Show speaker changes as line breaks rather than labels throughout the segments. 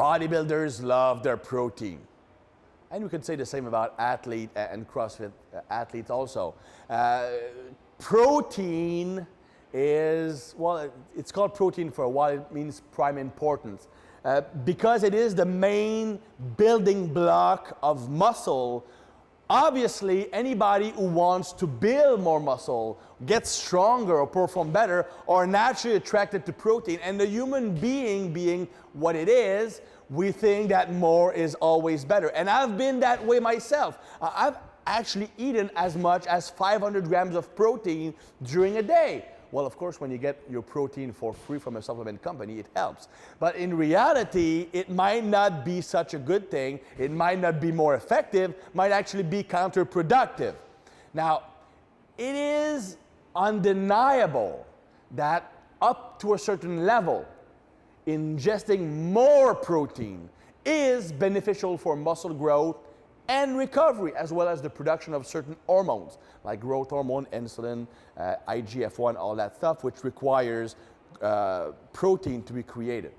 bodybuilders love their protein. And we could say the same about athlete and CrossFit athletes also. Protein is, well, it's called protein for a while. It means prime importance. Because it is the main building block of muscle. Obviously, anybody who wants to build more muscle, get stronger or perform better, are naturally attracted to protein. And the human being what it is, we think that more is always better. And I've been that way myself. I've actually eaten as much as 500 grams of protein during a day. Well, of course, when you get your protein for free from a supplement company, it helps. But in reality, it might not be such a good thing. It might not be more effective, might actually be counterproductive. Now, it is undeniable that up to a certain level, ingesting more protein is beneficial for muscle growth and recovery, as well as the production of certain hormones, like growth hormone, insulin, IGF-1, all that stuff, which requires protein to be created.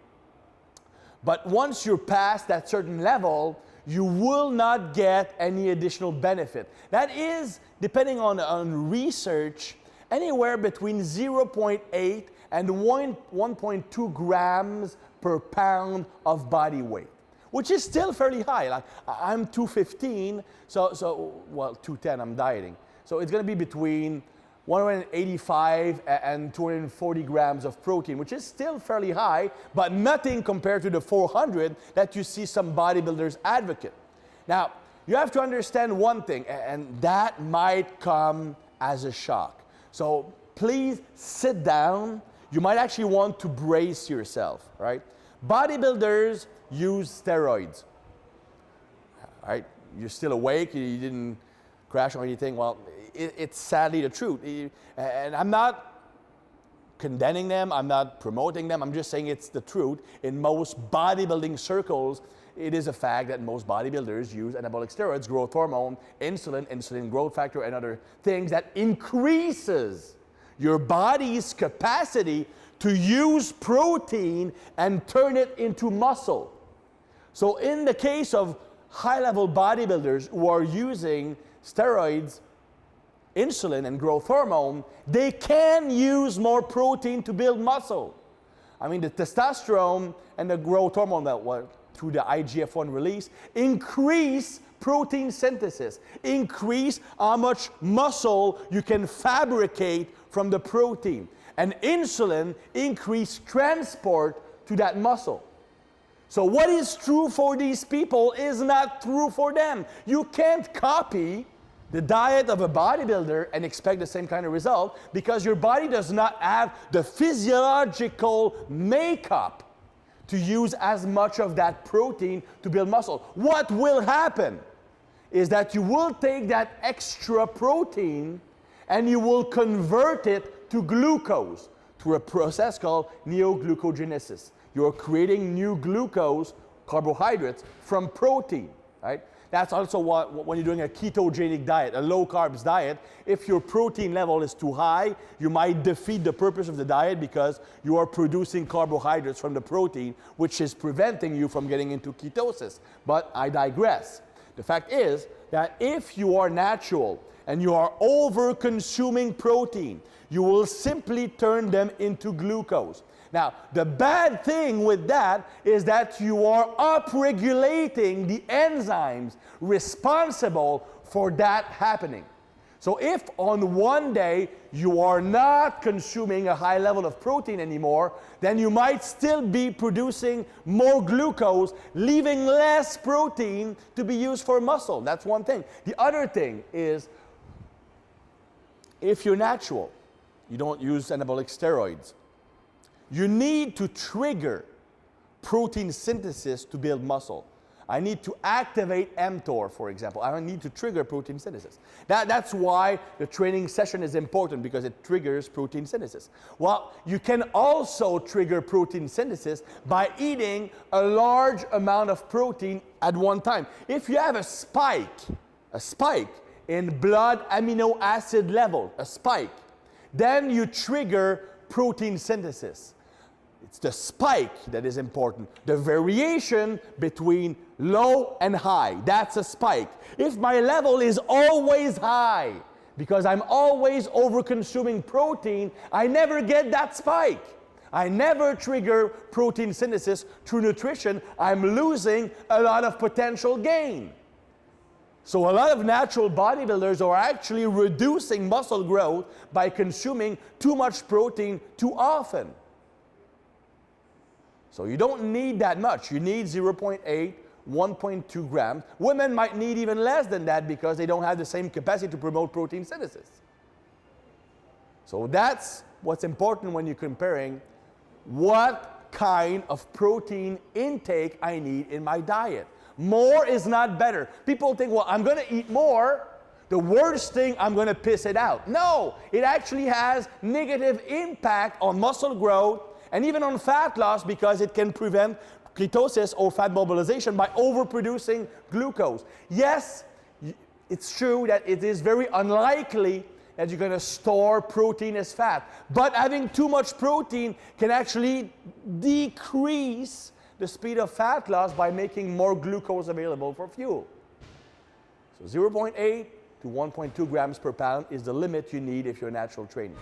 But once you're past that certain level, you will not get any additional benefit. That is, depending on research, anywhere between 0.8 and 1.2 grams per pound of body weight, which is still fairly high. Like, I'm 215, well, 210, I'm dieting. So it's gonna be between 185 and 240 grams of protein, which is still fairly high, but nothing compared to the 400 that you see some bodybuilders advocate. Now, you have to understand one thing, and that might come as a shock. So please sit down. You might actually want to brace yourself, right? Bodybuilders use steroids, right? You're still awake, you didn't crash or anything. Well, it's sadly the truth. And I'm not condemning them, I'm not promoting them, I'm just saying it's the truth. In most bodybuilding circles, it is a fact that most bodybuilders use anabolic steroids, growth hormone, insulin growth factor, and other things that increases your body's capacity to use protein and turn it into muscle. So in the case of high-level bodybuilders who are using steroids, insulin, and growth hormone, they can use more protein to build muscle. I mean, the testosterone and the growth hormone that were through the IGF-1 release increase protein synthesis, increase how much muscle you can fabricate from the protein. And insulin increase transport to that muscle. So what is true for these people is not true for them. You can't copy the diet of a bodybuilder and expect the same kind of result, because your body does not have the physiological makeup to use as much of that protein to build muscle. What will happen is that you will take that extra protein and you will convert it to glucose through a process called neoglucogenesis. You're creating new glucose, carbohydrates, from protein, right? That's also what, when you're doing a ketogenic diet, a low carbs diet, if your protein level is too high, you might defeat the purpose of the diet because you are producing carbohydrates from the protein, which is preventing you from getting into ketosis. But I digress. The fact is that if you are natural and you are over-consuming protein, you will simply turn them into glucose. Now, the bad thing with that is that you are upregulating the enzymes responsible for that happening. So if on one day you are not consuming a high level of protein anymore, then you might still be producing more glucose, leaving less protein to be used for muscle. That's one thing. The other thing is, if you're natural, you don't use anabolic steroids, you need to trigger protein synthesis to build muscle. I need to activate mTOR, for example. I need to trigger protein synthesis. That's why the training session is important, because it triggers protein synthesis. Well, you can also trigger protein synthesis by eating a large amount of protein at one time. If you have a spike in blood amino acid level, a spike, then you trigger protein synthesis. It's the spike that is important. The variation between low and high, that's a spike. If my level is always high, because I'm always over-consuming protein, I never get that spike. I never trigger protein synthesis through nutrition. I'm losing a lot of potential gain. So a lot of natural bodybuilders are actually reducing muscle growth by consuming too much protein too often. So you don't need that much. You need 0.8, 1.2 grams. Women might need even less than that because they don't have the same capacity to promote protein synthesis. So that's what's important when you're comparing what kind of protein intake I need in my diet. More is not better. People think, well, I'm going to eat more. The worst thing, I'm going to piss it out. No, it actually has negative impact on muscle growth and even on fat loss because it can prevent ketosis or fat mobilization by overproducing glucose. Yes, it's true that it is very unlikely that you're going to store protein as fat, but having too much protein can actually decrease the speed of fat loss by making more glucose available for fuel. So 0.8 to 1.2 grams per pound is the limit you need if you're a natural trainer.